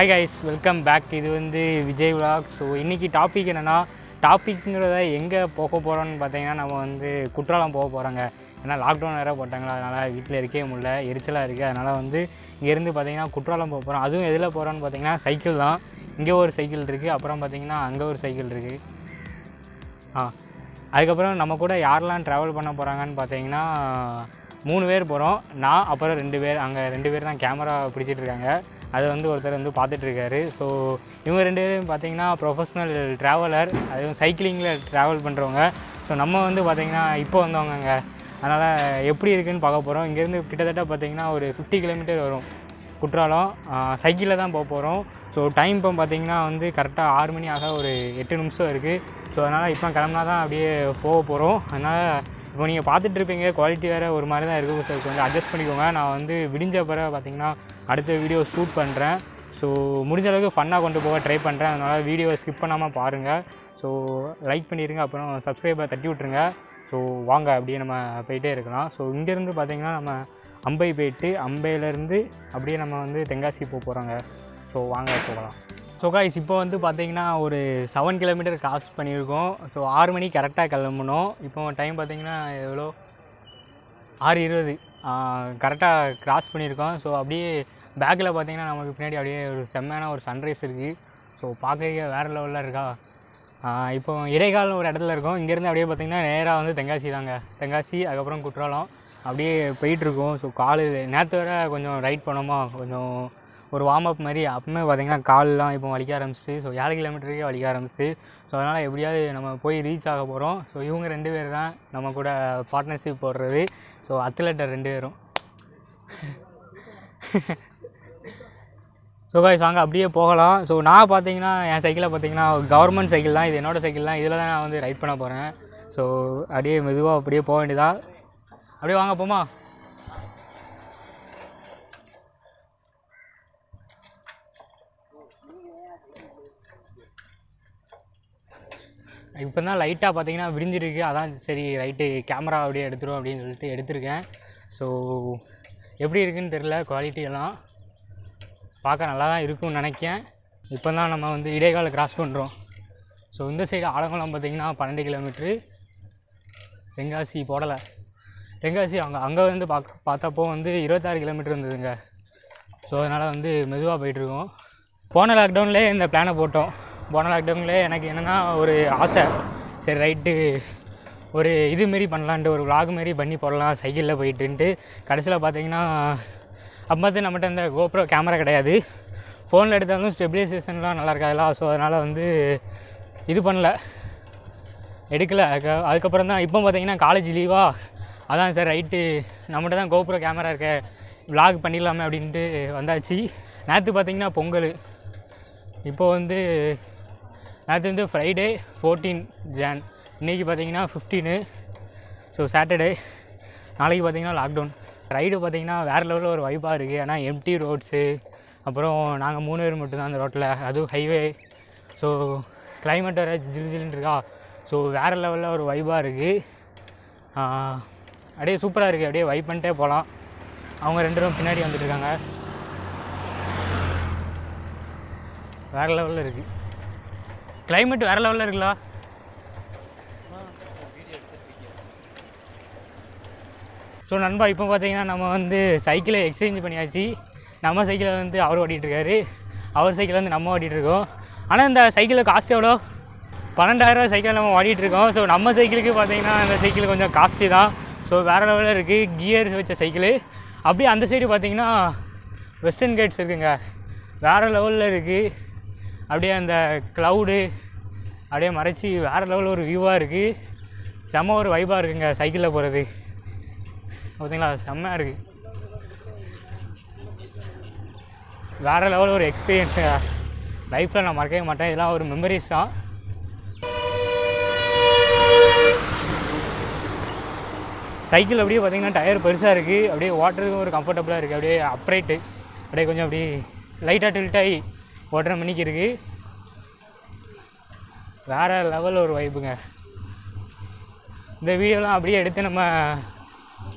Hi guys, welcome back. இது வந்து Vijay vlog. So இன்றைக்கி டாபிக் என்னென்னா, டாபிக்ங்கிறத எங்கே போக போகிறோன்னு பார்த்தீங்கன்னா, நம்ம வந்து குற்றாலம் போக போகிறோங்க. ஏன்னா லாக்டவுன் வேறு போட்டாங்களா, அதனால் வீட்டில் இருக்கவே முடியல, எரிச்சலாக இருக்குது. அதனால் வந்து இங்கேருந்து பார்த்தீங்கன்னா குற்றாலம் போக போகிறோம். அதுவும் எதில் போகிறோன்னு பார்த்தீங்கன்னா சைக்கிள் தான். இங்கே ஒரு சைக்கிள் இருக்குது, அப்புறம் பார்த்தீங்கன்னா அங்கே ஒரு சைக்கிள் இருக்குது. அதுக்கப்புறம் நம்ம கூட யாரெல்லாம் ட்ராவல் பண்ண போகிறாங்கன்னு பார்த்தீங்கன்னா 3 பேர் போகிறோம். நான் அப்புறம் 2 பேர், அங்கே 2 பேர் தான் கேமரா பிடிச்சிட்ருக்காங்க. அதை வந்து ஒருத்தர் வந்து பார்த்துட்ருக்காரு. ஸோ இவங்க 2 பேரும் பார்த்தீங்கன்னா ப்ரொஃபஷ்னல் ட்ராவலர், அதுவும் சைக்கிளிங்கில் ட்ராவல் பண்ணுறவங்க. ஸோ நம்ம வந்து பார்த்திங்கன்னா இப்போ வந்தவங்க, அதனால் எப்படி இருக்குதுன்னு பார்க்க போகிறோம். இங்கேருந்து கிட்டத்தட்ட பார்த்திங்கன்னா ஒரு 50 கிலோமீட்டர் வரும் குற்றாலம். சைக்கிளில் தான் போக போகிறோம். ஸோ டைம் இப்போ பார்த்திங்கன்னா வந்து கரெக்டாக 6 மணி ஆக ஒரு 8 நிமிஷம் இருக்குது. ஸோ அதனால் இப்போ கிளம்புனா தான் அப்படியே போக போகிறோம். அதனால் இப்போ நீங்கள் பார்த்துட்ருப்பீங்க, குவாலிட்டி வேறு ஒரு மாதிரி தான் இருக்கும். ஸோ கொஞ்சம் அட்ஜஸ்ட் பண்ணிக்கோங்க. நான் வந்து விடிஞ்ச பிறகு பார்த்திங்கன்னா அடுத்த வீடியோ ஷூட் பண்ணுறேன். ஸோ முடிஞ்ச அளவுக்கு ஃபன்னாக கொண்டு போக ட்ரை பண்ணுறேன். அதனால் வீடியோவை ஸ்கிப் பண்ணாமல் பாருங்கள். ஸோ லைக் பண்ணிடுங்க, அப்புறம் சப்ஸ்கிரைபை தட்டி விட்ருங்க. ஸோ வாங்க அப்படியே நம்ம போயிட்டே இருக்கலாம். ஸோ இங்கேருந்து பார்த்திங்கன்னா நம்ம அம்பை போயிட்டு, அம்பையிலேருந்து அப்படியே நம்ம வந்து தென்காசி போக போகிறோங்க. ஸோ வாங்க போகலாம். ஸோ காய்ஸ், இப்போ வந்து பார்த்திங்கன்னா ஒரு 7 கிலோமீட்டர் கிராஸ் பண்ணியிருக்கோம். ஸோ 6 மணிக்கு கரெக்டாக கிளம்பணும். இப்போ டைம் பார்த்திங்கன்னா எவ்வளோ, 6:20 கரெக்டாக கிராஸ் பண்ணியிருக்கோம். ஸோ அப்படியே பேக்கில் பார்த்திங்கன்னா நமக்கு பின்னாடி அப்படியே ஒரு செம்மையான ஒரு சன்ரைஸ் இருக்குது. ஸோ பார்க்க வேறு லெவலில் இருக்கா. இப்போ இடைக்காலம் ஒரு இடத்துல இருக்கோம். இங்கேருந்து அப்படியே பார்த்திங்கன்னா நேராக வந்து தென்காசி தாங்க. தென்காசி அதுக்கப்புறம் குற்றாலம் அப்படியே போயிட்டுருக்கோம். ஸோ நேற்று வரை கொஞ்சம் ரைட் பண்ணோமா, கொஞ்சம் ஒரு வார்ம் அப் மாதிரி. அப்பவுமே பார்த்திங்கன்னா கால்லாம் இப்போ வலிக்க ஆரம்பிச்சிட்டு. ஸோ 7 கிலோமீட்டருக்கே வலிக்க ஆரம்பிச்சிட்டு. ஸோ அதனால் எப்படியாவது நம்ம போய் ரீச் ஆக போகிறோம். ஸோ இவங்க 2 பேர் தான் நம்ம கூட பார்ட்னர்ஷிப் போடுறது. ஸோ அத்லெட்டர் 2 பேரும். ஸோ காய்ஸ் வாங்க அப்படியே போகலாம். ஸோ நான் பார்த்தீங்கன்னா என் சைக்கிளை பார்த்தீங்கன்னா கவர்மெண்ட் சைக்கிள் தான், இது என்னோடய சைக்கிள் தான். இதில் தான் நான் வந்து ரைட் பண்ண போகிறேன். ஸோ அப்படியே மெதுவாக அப்படியே போக வேண்டியதா. அப்படியே வாங்க போமா. இப்போ தான் லைட்டாக பார்த்தீங்கன்னா விரிஞ்சிருக்கு. அதான் சரி ரைட்டு கேமரா அப்படியே எடுத்துரும் அப்படின்னு சொல்லிட்டு எடுத்திருக்கேன். ஸோ எப்படி இருக்குதுன்னு தெரில, குவாலிட்டியெல்லாம் பார்க்க நல்லா தான் இருக்கும்னு நினைக்கிறேன். இப்போ தான் நம்ம வந்து இடைக்கால கிராஸ் பண்ணுறோம். ஸோ இந்த சைடு ஆலங்குளம் பார்த்திங்கன்னா 12 கிலோமீட்ரு. தென்காசி போடலை, தென்காசி அங்கே வந்து பார்த்தப்போ வந்து 26 கிலோமீட்டர் இருந்ததுங்க. ஸோ அதனால் வந்து மெதுவாக போயிட்டுருக்கோம். போன லாக்டவுன்லேயே இந்த பிளானை போட்டோம். போன லாக்டவுன்லேயே எனக்கு என்னென்னா ஒரு ஆசை, சரி ரைட்டு ஒரு இதுமாரி பண்ணலான்ட்டு, ஒரு விலாக் மாரி பண்ணி போடலாம் சைக்கிளில் போயிட்டுன்ட்டு. கடைசியில் பார்த்திங்கன்னா அப்போ பார்த்து நம்மகிட்ட இந்த கோப்ரோ கேமரா கிடையாது. ஃபோனில் எடுத்தாலும் ஸ்டெபிலைசேஷன்லாம் நல்லா இருக்காதுல்ல. ஸோ அதனால் வந்து இது பண்ணல, எடுக்கலை. அதுக்கப்புறம் தான் இப்போ பார்த்திங்கன்னா காலேஜ் லீவா, அதான் சார் ரைட்டு நம்மகிட்ட தான் கோப்ரோ கேமரா இருக்க, விலாக் பண்ணிடலாமே அப்படின்ட்டு வந்தாச்சு. நேற்று பார்த்திங்கன்னா பொங்கல், இப்போது வந்து நேற்று வந்து ஃப்ரைடே 14 ஜான், இன்றைக்கி பார்த்திங்கன்னா 15. ஸோ சாட்டர்டே, நாளைக்கு பார்த்திங்கன்னா லாக்டவுன். ரைடு பார்த்திங்கன்னா வேறு லெவலில் ஒரு வைப்பாக இருக்குது. ஏன்னா எம்டி ரோட்ஸு, அப்புறம் நாங்கள் 3 பேர் மட்டும்தான் அந்த ரோட்டில், அதுவும் ஹைவே. ஸோ கிளைமேட் வேறு ஜில்ஜில்னு இருக்கா. ஸோ வேறு லெவலில் ஒரு வைப்பாக இருக்குது. அப்படியே சூப்பராக இருக்குது. அப்படியே வைப் பண்ணிட்டே போகலாம். அவங்க 2 பேரும் பின்னாடி வந்துட்டுருக்காங்க. வேறு லெவலில் இருக்குது கிளைமேட், வேறு லெவலில் இருக்குல்ல. ஸோ நண்பா, இப்போ பார்த்தீங்கன்னா நம்ம வந்து சைக்கிளை எக்ஸ்சேஞ்ச் பண்ணியாச்சு. நம்ம சைக்கிளை வந்து அவர் ஓட்டிகிட்ருக்காரு, அவர் சைக்கிளை வந்து நம்ம ஓட்டிகிட்ருக்கோம். ஆனால் இந்த சைக்கிளில் காஸ்ட் எவ்வளோ, 12,000 சைக்கிள் நம்ம ஓட்டிகிட்ருக்கோம். ஸோ நம்ம சைக்கிளுக்கு பார்த்தீங்கன்னா அந்த சைக்கிள் கொஞ்சம் காஸ்ட்லி தான். ஸோ வேறு லெவலில் இருக்குது, கியர் வச்ச சைக்கிள். அப்படியே அந்த சைடு பார்த்திங்கன்னா வெஸ்டர்ன் கேட்ஸ் இருக்குங்க, வேறு லெவலில் இருக்குது. அப்படியே அந்த க்ளவுடு அப்படியே மறைச்சி வேறு லெவலில் ஒரு வியூவாக இருக்குது. செம்ம ஒரு வைப்பாக இருக்குங்க சைக்கிளில் போகிறது. பார்த்தீங்களா, செம்மையாக இருக்குது. வேறு லெவலில் ஒரு எக்ஸ்பீரியன்ஸுங்க, லைஃப்பில் நான் மறக்கவே மாட்டேன். இதெல்லாம் ஒரு மெமரிஸ் தான். சைக்கிள் அப்படியே பார்த்திங்கன்னா டயர் பெருசாக இருக்குது, அப்படியே ஓட்டுறதுக்கும் ஒரு கம்ஃபர்டபுளாக இருக்குது. அப்படியே அப்ரைட்டு, அப்படியே கொஞ்சம் அப்படியே லைட்டாக டில்ட்டாகி ஓட்டுற மணிக்கு இருக்குது. வேறு லெவலில் ஒரு வைப்புங்க. இந்த வீடியோலாம் அப்படியே எடுத்து நம்ம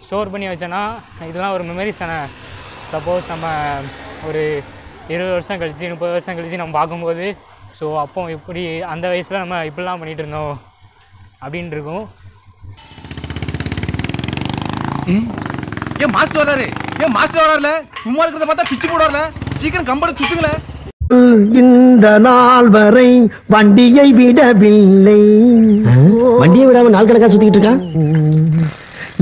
ஸ்டோர் பண்ணி வச்சோன்னா இதெல்லாம் ஒரு மெமரிஸ் தானே. சப்போஸ் நம்ம ஒரு 20 வருஷம் கழிச்சு 30 வருஷம் கழிச்சு நம்ம பார்க்கும்போது ஸோ அப்போ இப்படி அந்த வயசில் நம்ம இப்படிலாம் பண்ணிகிட்டு இருந்தோம் அப்படின்னு இருக்கும். ஏன் மாஸ்டர் வர்றாரு? ஏன் மாஸ்டர் வர்றாருல? சும்மா இருக்கிறத பார்த்தா பிச்சு போடுறாருல. சீக்கிரம் கம்பெனி சுத்துங்களே. இந்த நாள் வரை வண்டியை விடவில்லை. வண்டியை விடாம நாள் கணக்கா சுத்திக்கிட்டு இருக்கா?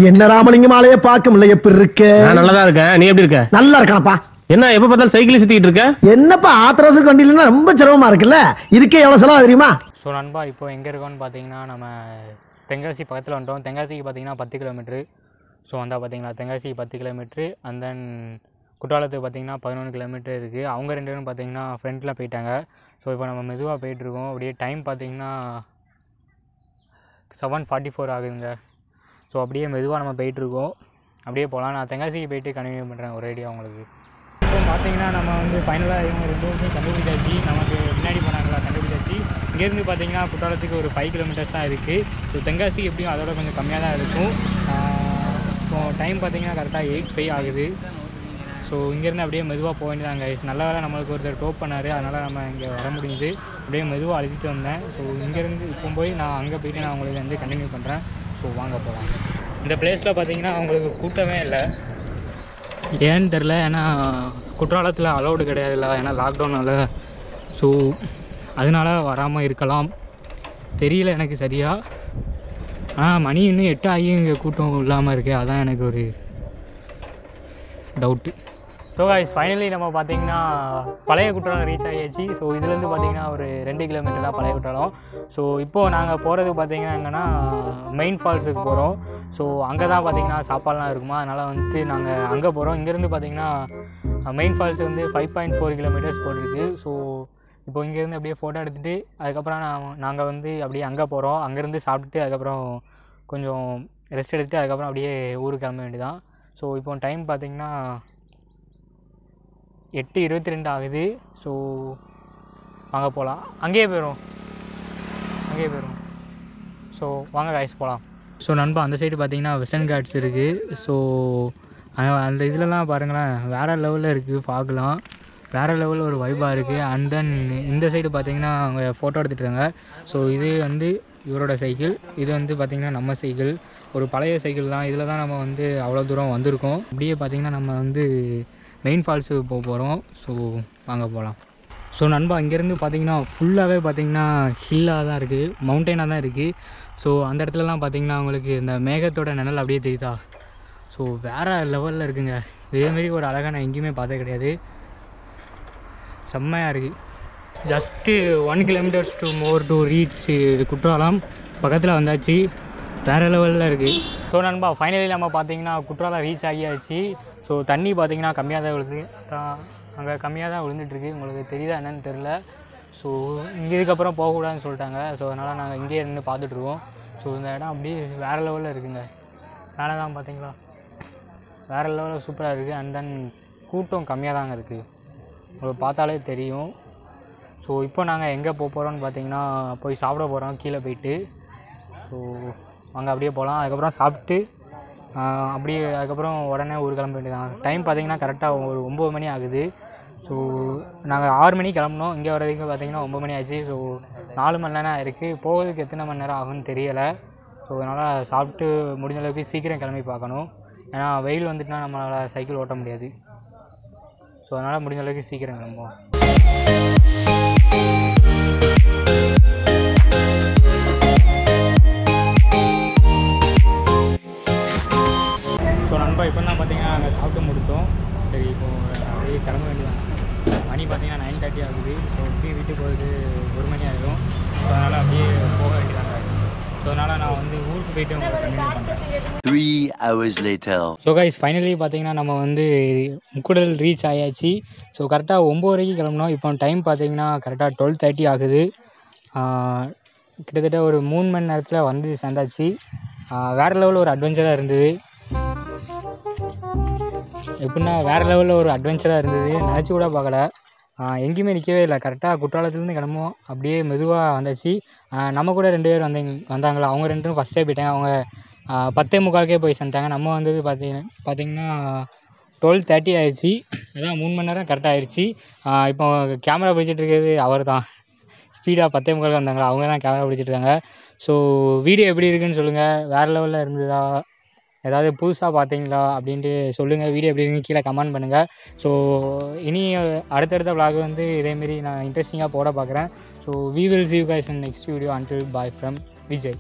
என்ன ராமலிங்கம் ஆலைய பார்க்க முடியல. எப்படி இருக்க? நான் நல்லதா இருக்கேன். நீ எப்படி இருக்க? நல்லா இருக்கானப்பா. என்ன எப்ப பார்த்தாலும் சைக்கிள் சுத்திட்டு இருக்க? என்னப்பா ஆத்திரவசம் வண்டி இல்லைன்னா ரொம்ப சிரமமா இருக்குல்ல. இதுக்கே எவ்வளவு செலவு தெரியுமா? ஸோ நண்பா இப்போ எங்கே இருக்கோன்னு பார்த்தீங்கன்னா நம்ம தென்காசி பக்கத்தில் வந்துட்டோம். தென்காசிக்கு பார்த்தீங்கன்னா 10 கிலோமீட்ரு. ஸோ வந்தால் பார்த்தீங்கன்னா தென்காசிக்கு 10 கிலோமீட்ரு அண்ட் தென் குற்றாலத்துக்கு பார்த்தீங்கன்னா 11 கிலோமீட்டர் இருக்குது. அவங்க 2 பேரும் பார்த்தீங்கன்னா ஃப்ரெண்டில் போயிட்டாங்க. ஸோ இப்போ நம்ம மெதுவாக போயிட்டுருக்கோம். அப்படியே டைம் பார்த்தீங்கன்னா 7:44 ஆகுதுங்க. ஸோ அப்படியே மெதுவாக நம்ம போயிட்டுருக்கோம். அப்படியே போகலாம். நான் தென்காசிக்கு போயிட்டு கண்டினியூ பண்ணுறேன் ஒரு ஐடியா உங்களுக்கு. இப்போ பார்த்தீங்கன்னா நம்ம வந்து ஃபைனலாக இவங்க 2 பேரும் கண்டுபிடிச்சாச்சு. நமக்கு முன்னாடி போனாங்களா கண்டுபிடிச்சாச்சு. இங்கேருந்து பார்த்தீங்கன்னா குற்றாலத்துக்கு ஒரு 5 கிலோமீட்டர்ஸ் தான் இருக்குது. ஸோ தென்காசி எப்படியும் அதோட கொஞ்சம் கம்மியாக தான் இருக்கும். இப்போ டைம் பார்த்தீங்கன்னா கரெக்டாக 8:05 ஆகுது. ஸோ இங்கேருந்து அப்படியே மெதுவாக போக வேண்டியதாங்க. நல்ல வேலை நம்மளுக்கு ஒருத்தர் டோப் பண்ணார். அதனால் நம்ம இங்கே வர முடியுது. அப்படியே மெதுவாக அழுத்திட்டு வந்தேன். ஸோ இங்கேருந்து இப்போ போய் நான் அங்கே போய்ட்டு நான் உங்களுக்கு வந்து கண்டினியூ பண்ணுறேன். ஸோ வாங்க போகலாம். இந்த பிளேஸில் பார்த்தீங்கன்னா அவங்களுக்கு கூட்டமே இல்லை. ஏன்னு தெரில. ஏன்னா குற்றாலத்தில் அலௌடு கிடையாதுல்ல. ஏன்னா லாக்டவுனால். ஸோ அதனால் வராமல் இருக்கலாம். தெரியல எனக்கு சரியாக. ஆனால் மணி இன்னும் 8 ஆகி இங்கே கூட்டம் இல்லாமல் இருக்குது. அதான் எனக்கு ஒரு டவுட்டு. ஸோ கைஸ் ஃபைனலி நம்ம பார்த்தீங்கன்னா பழைய குற்றாலம் ரீச் ஆகியாச்சு. ஸோ இதுலேருந்து பார்த்தீங்கன்னா ஒரு 2 கிலோமீட்டர் தான் பழைய குற்றாலம். ஸோ இப்போது நாங்கள் போகிறது பார்த்தீங்கன்னா எங்கன்னா மெயின் ஃபால்ஸுக்கு போகிறோம். ஸோ அங்கே தான் பார்த்தீங்கன்னா சாப்பாடுலாம் இருக்குமா. அதனால் வந்து நாங்கள் அங்கே போகிறோம். இங்கேருந்து பார்த்தீங்கன்னா மெயின் ஃபால்ஸ் வந்து 5.4 கிலோமீட்டர்ஸ் போட்டிருக்கு. ஸோ இப்போ இங்கேருந்து அப்படியே ஃபோட்டோ எடுத்துகிட்டு அதுக்கப்புறம் நாங்கள் வந்து அப்படியே அங்கே போகிறோம். அங்கேருந்து சாப்பிட்டுட்டு அதுக்கப்புறம் கொஞ்சம் ரெஸ்ட் எடுத்துகிட்டு அதுக்கப்புறம் அப்படியே ஊருக்கு கிளம்ப வேண்டியதான். ஸோ இப்போ டைம் பார்த்திங்கன்னா 8:22 ஆகுது. ஸோ வாங்க போகலாம். அங்கேயே போயிடும். ஸோ வாங்க காய்ஸ் போகலாம். ஸோ நண்பா அந்த சைடு பார்த்திங்கன்னா வெஸ்டர்ன் காட்ஸ் இருக்குது. ஸோ அந்த இதிலலாம் பாருங்களேன் வேறு லெவலில் இருக்குது. பார்க்கலாம் வேறு லெவலில் ஒரு வைபாக இருக்குது. அண்ட் தென் இந்த சைடு பார்த்திங்கன்னா அவங்க ஃபோட்டோ எடுத்துகிட்ருக்காங்க. ஸோ இது வந்து இவரோட சைக்கிள். இது வந்து பார்த்திங்கன்னா நம்ம சைக்கிள். ஒரு பழைய சைக்கிள் தான். இதில் தான் நம்ம வந்து அவ்வளோ தூரம் வந்திருக்கோம். அப்படியே பார்த்திங்கன்னா நம்ம வந்து மெயின் ஃபால்ஸுக்கு போக போகிறோம். ஸோ வாங்க போகலாம். ஸோ நண்பா இங்கேருந்து பார்த்திங்கன்னா ஃபுல்லாகவே பார்த்திங்கன்னா ஹில்லாக தான் இருக்குது. மவுண்டெயினாக தான் இருக்குது. ஸோ அந்த இடத்துலலாம் பார்த்திங்கன்னா அவங்களுக்கு இந்த மேகத்தோட நிழல் அப்படியே தெரியுதா. ஸோ வேறு லெவலில் இருக்குங்க. இதேமாரி ஒரு அழகாக நான் எங்கேயுமே பார்த்தது கிடையாது. செம்மையாக இருக்குது. Just 1 kilometres to more to reach Courtallam. பக்கத்தில் வந்தாச்சு. வேறு லெவலில் இருக்குது. ஸோ நண்பா ஃபைனலி நம்ம பார்த்திங்கன்னா குற்றாலம் ரீச் ஆகியாச்சு. ஸோ தண்ணி பார்த்திங்கன்னா கம்மியாக தான் விழுது. அங்கே கம்மியாக தான் விழுந்துட்டுருக்கு. உங்களுக்கு தெரியுதா என்னன்னு தெரில. ஸோ இங்கே இதுக்கப்புறம் போகக்கூடாதுன்னு சொல்லிட்டாங்க. ஸோ அதனால் நாங்கள் இங்கேயே இருந்து பார்த்துட்ருக்கோம். ஸோ இந்த இடம் அப்படியே வேறு லெவலில் இருக்குங்க. வேலை தான் பார்த்தீங்களா வேறு லெவலில் சூப்பராக இருக்குது. அண்ட் தென் கூட்டம் கம்மியாக தாங்க இருக்குது. உங்களுக்கு பார்த்தாலே தெரியும். ஸோ இப்போ நாங்கள் எங்கே போக போகிறோம்னு பார்த்தீங்கன்னா போய் சாப்பிட போகிறோம் கீழே போயிட்டு. ஸோ அங்கே அப்படியே போகலாம். அதுக்கப்புறம் சாப்பிட்டு அப்படியே அதுக்கப்புறம் உடனே ஊர் கிளம்ப வேண்டியதான். டைம் பார்த்திங்கன்னா கரெக்டாக ஒரு 9 மணி ஆகுது. ஸோ நாங்கள் 6 மணிக்கு கிளம்புனோம். இங்கே வரதுக்கு பார்த்திங்கன்னா 9 மணி ஆச்சு. ஸோ 4 மணி நேரம் இருக்குது. போகிறதுக்கு எத்தனை மணி நேரம் ஆகும்னு தெரியலை. ஸோ அதனால் சாப்பிட்டு முடிஞ்ச அளவுக்கு சீக்கிரம் கிளம்பி பார்க்கணும். ஏன்னா வெயில் வந்துட்டுனா நம்மளால் சைக்கிள் ஓட்ட முடியாது. ஸோ அதனால் முடிஞ்ச அளவுக்கு சீக்கிரம் கிளம்புவோம். ஸோ நண்பா இப்போ தான் பார்த்தீங்கன்னா நாங்கள் சாப்பிட்டு முடித்தோம். சரி இப்போது அப்படியே கிளம்ப வேண்டியதான். மணி பார்த்தீங்கன்னா 9:30 ஆகுது. ஸோ அப்படியே வீட்டுக்கு போகிறது 1 மணி ஆகிடும். ஸோ அதனால் அப்படியே போக வேண்டியதாங்க. ஸோ அதனால் நான் வந்து ஊருக்கு போயிட்டு உங்களுக்கு கண்டினியூ பண்ணுறேன். 3 hours later. So guys finally பார்த்தீங்கன்னா நம்ம வந்து முக்கூடல் ரீச் ஆயாச்சு. ஸோ கரெக்டாக 9 வரைக்கும் கிளம்புனோம். இப்போ டைம் பார்த்தீங்கன்னா கரெக்டாக 12:30 ஆகுது. கிட்டத்தட்ட ஒரு 3 மணி நேரத்தில் வந்து சேர்ந்தாச்சு. வேறு லெவலில் ஒரு அட்வென்ச்சராக இருந்தது. எப்படின்னா வேறு லெவலில் ஒரு அட்வென்ச்சராக இருந்தது. நினச்சி கூட பார்க்கல. எங்கேயுமே நிற்கவே இல்லை. கரெக்டாக குற்றாலத்துலேருந்து கிளம்புவோம். அப்படியே மெதுவாக வந்தாச்சு. நம்ம கூட 2 பேர் வந்தாங்களா. அவங்க 2 பேரும் ஃபஸ்ட்டே போயிட்டாங்க. அவங்க 10:45 போய் சேர்ந்துட்டாங்க. நம்ம வந்தது பார்த்திங்கன்னா 12:30 ஆயிடுச்சு. அதான் 3 மணி நேரம் கரெக்டாக ஆயிடுச்சு. இப்போ கேமரா பிடிச்சிட்டு இருக்கிறது அவர் தான். ஸ்பீடாக 10:45 வந்தாங்களா, அவங்க தான் கேமரா பிடிச்சிட்டு இருக்காங்க. ஸோ வீடியோ எப்படி இருக்குன்னு சொல்லுங்கள். வேறு லெவலில் இருந்ததா, ஏதாவது புதுசாக பார்த்தீங்களா அப்படின்ட்டு சொல்லுங்கள். வீடியோ எப்படி இருக்குன்னு கீழே கமெண்ட் பண்ணுங்கள். ஸோ இனி அடுத்தடுத்த vlog வந்து இதேமாரி நான் இன்ட்ரெஸ்டிங்காக போட பார்க்குறேன். So we will see you guys in next video. Until bye from Vijai.